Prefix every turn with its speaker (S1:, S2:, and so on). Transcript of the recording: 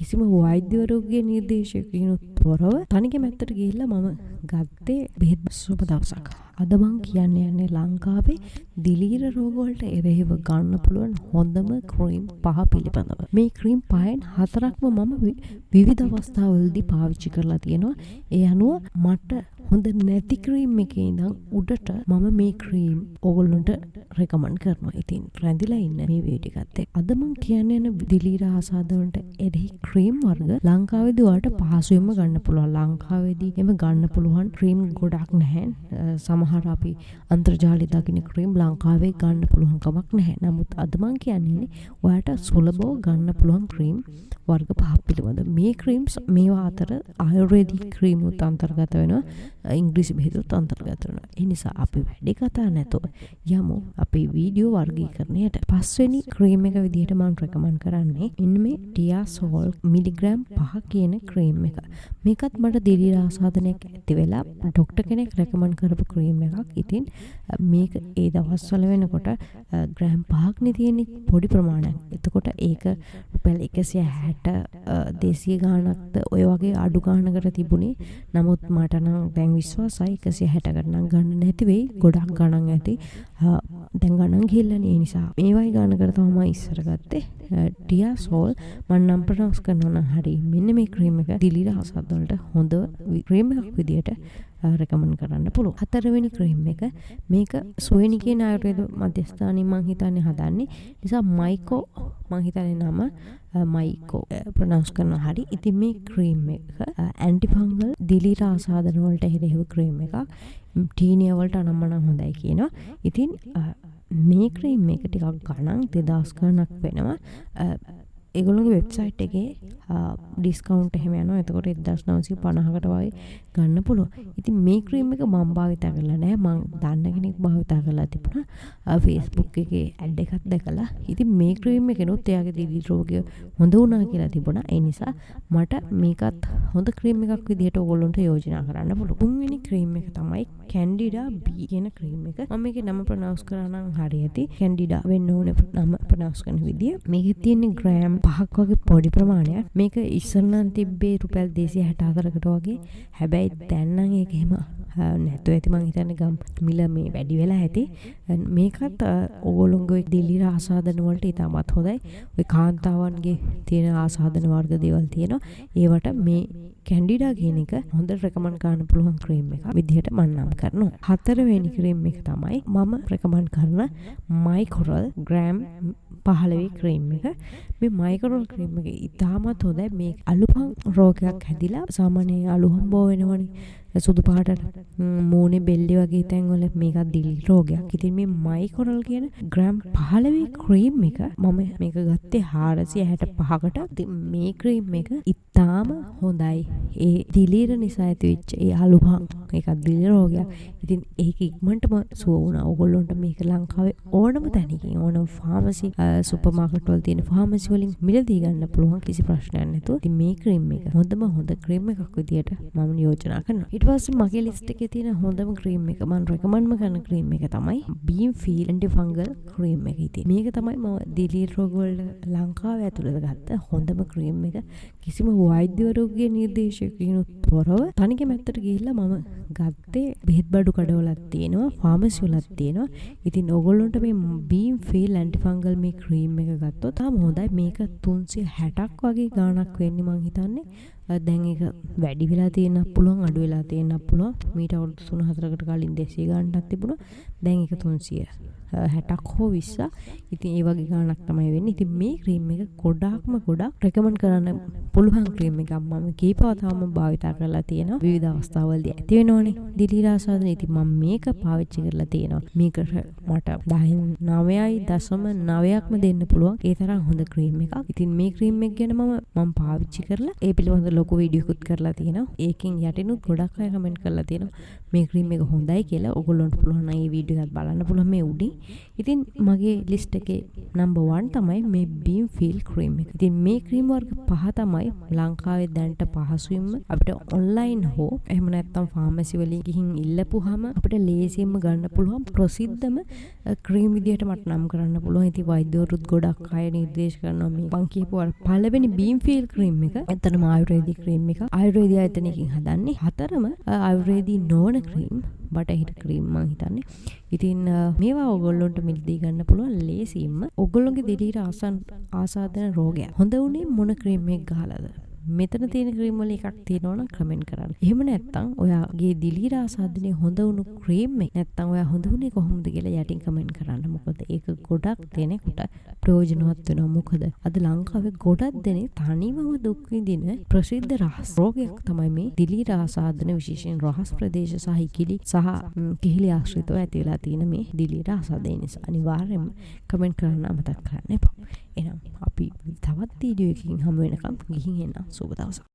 S1: කිසිම වෛද්‍යවරුන්ගේ නිර්දේශයකින් තොරව තනිකම ඇත්තට ගිහිල්ලා මම ගත්තේ බෙහෙත් සුබ දවසක්. අද මං කියන්නේ ලංකාවේ දිලීර රෝග වලට එරෙහිව ගන්න පුළුවන් හොඳම ක්‍රීම් 5 පිළිබඳව. මේ ක්‍රීම් 5න් 4ක්ම මම විවිධ අවස්ථාවලදී පාවිච්චි කරලා තියෙනවා. ඒ අනුව මට හොඳ නැති ක්‍රීම් එකේ ඉඳන් උඩට මම මේ ක්‍රීම් ඕගොල්ලන්ට රෙකමන්ඩ් කරනවා. ඉතින් රැඳිලා ඉන්න මේ වීඩියෝ එකත් එක්ක. අද මං කියන්නේ දිලීර ආසාද වලට එරෙහි ක්‍රීම් වර්ග ලංකාවේදී ඔයාලට පහසුවෙන්ම ගන්න පුළුවන්. ලංකාවේදී එම ගන්න පුළුවන් ක්‍රීම් ගොඩක් නැහැ. සමහර අපි අන්තර්ජාලය දකින්න ක්‍රීම් ලංකාවේ ගන්න පුළුවන් කමක් නැහැ. නමුත් අද මං කියන්නේ ඔයාලට සුලභව ගන්න පුළුවන් ක්‍රීම් වර්ග 5ක් පිළිබඳ. මේ ක්‍රීම්ස් මේවා අතර ආයුර්වේදික් ක්‍රීම් උත් අන්තර්ගත වෙනවා. ඉංග්‍රීසි බෙහෙතුත් අන්තර්ගත වෙනවා. ඒ නිසා අපි වැඩි කතා නැතුව යමු අපේ වීඩියෝ වර්ගීකරණයට. පස්වෙනි ක්‍රීම් එක විදිහට මම රෙකමන්ඩ් කරන්නේ ඉන්න මේ ටියාසෝල් මිලිග්‍රෑම් 5 කියන ක්‍රීම් එක. මේකත් මට දිලීර ආසාදනයක් ඇති වෙලා ડોක්ටර් කෙනෙක් රෙකමන්ඩ් කරපු ක්‍රීම් එකක්. ඉතින් මේක ඒ දවස්වල වෙනකොට ග්‍රෑම් 5ක් නේ තියෙන්නේ පොඩි ප්‍රමාණයක්. එතකොට ඒක රුපියල් 160 200 ගාණක්ද ඔය වගේ අඩු ගාණකට තිබුණේ. නමුත් මට නම් දැන් විශ්වාසයි 160කට නම් ගන්න නැති වෙයි. ගොඩක් ගණන් ඇති. දැන් ගණන් ගිහිල්ලානේ. ඒ නිසා මේ වගේ ගාණකට තමයි ඉස්සර ගත්තේ. ටියාසෝල් මම නම් ප්‍රොනවුන්ස් කරනවා නම් හරි. මෙන්න මේ ක්‍රීම් එක දිලීර ආසාද වලට හොඳ ක්‍රීම් එකක් විදියට රෙකමන්ඩ් කරන්න පුළුවන්. හතරවෙනි ක්‍රීම් එක මේක සොයනි කියන ආයුර්වේද මධ්‍යස්ථානයේ මම හිතන්නේ හදන්නේ. නිසා මයිකෝ මම හිතන්නේ නම මයිකෝ ප්‍රොනවුන්ස් කරනවා හරි. ඉතින් මේ ක්‍රීම් එක ඇන්ටි ෆංගල් දිලීර ආසාදන වලට එරෙහිව ක්‍රීම් එකක්. ටීනියා වලට අනම්මනම් හොඳයි කියනවා. ඉතින් මේ ක්‍රීම් එක ටිකක් ගණන් 2000 ගණක් වෙනවා. ඒගොල්ලෝගේ වෙබ්සයිට් එකේ ඩිස්කවුන්ට් එහෙම යනවා. එතකොට 1950කට වගේ ගන්න පුළුවන්. ඉතින් මේ ක්‍රීම් එක මම භාවිතා කරලා නැහැ. මම දන්න කෙනෙක් භාවිතා කරලා තිබුණා. Facebook එකේ ඇඩ් එකක් දැකලා. ඉතින් මේ ක්‍රීම් එකනොත් එයාගේ දිලීර රෝගය හොඳ වුණා කියලා තිබුණා. ඒ නිසා මට මේකත් හොඳ ක්‍රීම් එකක් විදිහට ඕගොල්ලන්ට යෝජනා කරන්න පුළුවන්. තුන්වෙනි ක්‍රීම් එක තමයි කැන්ඩිඩා B කියන ක්‍රීම් එක. මම මේකේ නම ප්‍රොනවුන්ස් කරා නම් හරියටි. කැන්ඩිඩා වෙන්න ඕනේ නම ප්‍රොනවුන්ස් කරන විදිය. මේකේ තියෙන්නේ ග්‍රෑම් 5ක් වගේ පොඩි ප්‍රමාණයක්. මේක ඉස්සර නම් තිබ්බේ රුපියල් 264කට වගේ. හැබැයි දැන් නම් ඒක එහෙම නැතුව ඇති. මං හිතන්නේ ගම් මිල මේ වැඩි වෙලා ඇති. මේකත් ඕගොල්ලෝගේ දිලීර ආසාදන වලට ඉතාමත් හොඳයි. ඔය කාන්තාවන්ගේ තියෙන ආසාදන වර්ග දේවල් තියෙනවා. ඒවට මේ කැන්ඩිඩා කියන එක හොඳට රෙකමන්ඩ් කරන්න පුළුවන් ක්‍රීම් එකක් විදිහට මම නම් කරනවා. හතරවෙනි ක්‍රීම් එක තමයි මම රෙකමන්ඩ් කරන මයිකොරල් ග්‍රෑම් 15 ක්‍රීම් එක. මේ මයිකොරල් ක්‍රීම් එක ඉතාමත් හොඳයි. මේ අලුපන් රෝගයක් හැදිලා සාමාන්‍යයෙන් අලුහම්බෝ වෙනවනේ. සුදු පාටට මූණේ බෙල්ලි වගේ තැන්වල මේකත් දිලීර රෝගයක්. ඉතින් මේ මයිකොරල් කියන ග්‍රෑම් 15 ක්‍රීම් එක මම මේක ගත්තේ 465කට. ඉතින් මේ ක්‍රීම් එක ඉතාම හොඳයි. ඒ දිලීර නිසා ඇතිවෙච්ච ඒ අලුහම් ඒකත් දිලීර රෝගයක්. ඉතින් ඒක ඉක්මනටම සුව වුණා. ඕගොල්ලන්ට මේක ලංකාවේ ඕනම තැනකින් ඕනම ෆාමසි සුපර් මාකට් වල තියෙන ෆාමසි වලින් මිලදී ගන්න පුළුවන් කිසි ප්‍රශ්නයක් නැතුව. ඉතින් මේ ක්‍රීම් එක හොඳ ක්‍රීම් එකක් විදියට මම යෝජනා කරනවා. ඊට පස්සේ මගේ ලිස්ට් එකේ තියෙන හොඳම ක්‍රීම් එක මම රෙකමන්ඩ් කරන ක්‍රීම් එක තමයි බීම් ෆීල් ඇන්ටි ෆංගල් ක්‍රීම් එක. ඉතින් මේක තමයි මම දිලීර රෝග වලට ලංකාවේ ඇතුළත ගත්ත හොඳම ක්‍රීම් එක. කිසිම වෛද්‍යවරුන්ගේ නිර්දේශයකින් තොරව තනිකම ඇත්තට ගිහිල්ලා මම ගත්තේ බෙහෙත් බඩු කඩවලක් තියෙනවා, ෆාමසි වලක් තියෙනවා. ඉතින් ඕගොල්ලන්ට මේ බීම් ෆීල් ඇන්ටි ෆංගල් මේ ක්‍රීම් එක ගත්තොත් තාම හොඳයි. මේක 360ක් වගේ ගාණක් වෙන්නේ මං හිතන්නේ. දැන් ඒක වැඩි වෙලා තියෙනක් පුළුවන්, අඩු වෙලා තියෙනක් පුළුවන්. මීට අවුරුදු 3-4කට කලින් 200 ගාණක් තිබුණා. දැන් ඒක 360ක් හෝ 20ක්. ඉතින් ඒ වගේ ගාණක් තමයි වෙන්නේ. ඉතින් මේ ක්‍රීම් එක ගොඩක් රෙකමන්ඩ් කරන්න පුළුවන් ක්‍රීම් එකක්. මම කීපවතාවම භාවිතා කරලා තියෙනවා. විවිධ අවස්ථාවලදී ඇති වෙනවනේ දිලීර ආසාදන. ඉතින් මම මේක පාවිච්චි කරලා තියෙනවා. මේක මට 9.9ක්ම දෙන්න පුළුවන්. ඒ තරම් හොඳ ක්‍රීම් එකක්. ඉතින් මේ ක්‍රීම් එක ගැන මම පාවිච්චි කරලා ඒ පිළිබඳ ලොකු වීඩියෝ එකක් කරලා තියෙනවා. ඒකෙන් යටිනුත් ගොඩක් අය කමෙන්ට් කරලා තියෙනවා මේ ක්‍රීම් එක හොඳයි කියලා. ඔයගොල්ලන්ට පුළුවන් නම් මේ වීඩියෝ එකත් බලන්න පුළුවන් මේ උඩින්. ඉතින් මගේ ලිස්ට් එකේ නම්බර් 1 තමයි මේ බීම් ෆීල් ක්‍රීම් එක. ඉතින් මේ ක්‍රීම් වර්ග පහ තමයි ලංකාවේ දැනට පහසුවෙන්ම අපිට ඔන්ලයින් හෝ එහෙම නැත්නම් ෆාමසි වලින් ගිහින් ඉල්ලපුවාම අපිට ලේසියෙන්ම ගන්න පුළුවන් ප්‍රසිද්ධම ක්‍රීම් විදියට මට නම් කරන්න පුළුවන්. ඉතින් වෛද්‍යවරුත් ගොඩක් අය නිර්දේශ කරනවා මේ මං කියපු අර පළවෙනි බීම් ෆීල් ක්‍රීම් එක. ඇත්තටම ආයුර්වේදික ක්‍රීම් එක. ආයුර්වේදික ආයතනයකින් හදන්නේ. හතරම ආයුර්වේදී නොවන ක්‍රීම් බටහිර ක්‍රීම් මං හිතන්නේ. ඉතින් මේවා ඔයගොල්ලන්ට මිලදී ගන්න පුළුවන් ලේසියෙන්ම. ඔයගොල්ලෝගේ දිලීර ආසාදන රෝගය හොඳ උනේ මොන ක්‍රීම් එකක් ගහලාද? මෙතන තියෙන ක්‍රීම් වල එකක් තියෙනවා නම් කමෙන්ට් කරන්න. එහෙම නැත්නම් ඔයාගේ දිලීර ආසාදනයේ හොඳ වුණු ක්‍රීම් එක නැත්නම් ඔයා හොඳ වුණේ කොහොමද කියලා යටින් කමෙන්ට් කරන්න. මොකද ඒක ගොඩක් දෙනෙකුට ප්‍රයෝජනවත් වෙනවා. මොකද අද ලංකාවේ ගොඩක් දෙනෙක් තනිවම දුක් විඳින ප්‍රසිද්ධ රහස් රෝගයක් තමයි මේ දිලීර ආසාදන, විශේෂයෙන් රහස් ප්‍රදේශ සහ ඉකිලි සහ කිහිලි ආශ්‍රිතව ඇති වෙලා තියෙන මේ දිලීර ආසාදනය නිසා. අනිවාර්යයෙන්ම කමෙන්ට් කරන්න අමතක කරන්න එපා. එහෙනම් අපි තවත් වීඩියෝ එකකින් හමු වෙනකම් ගිහින් එන්න. සුබ දවසක්.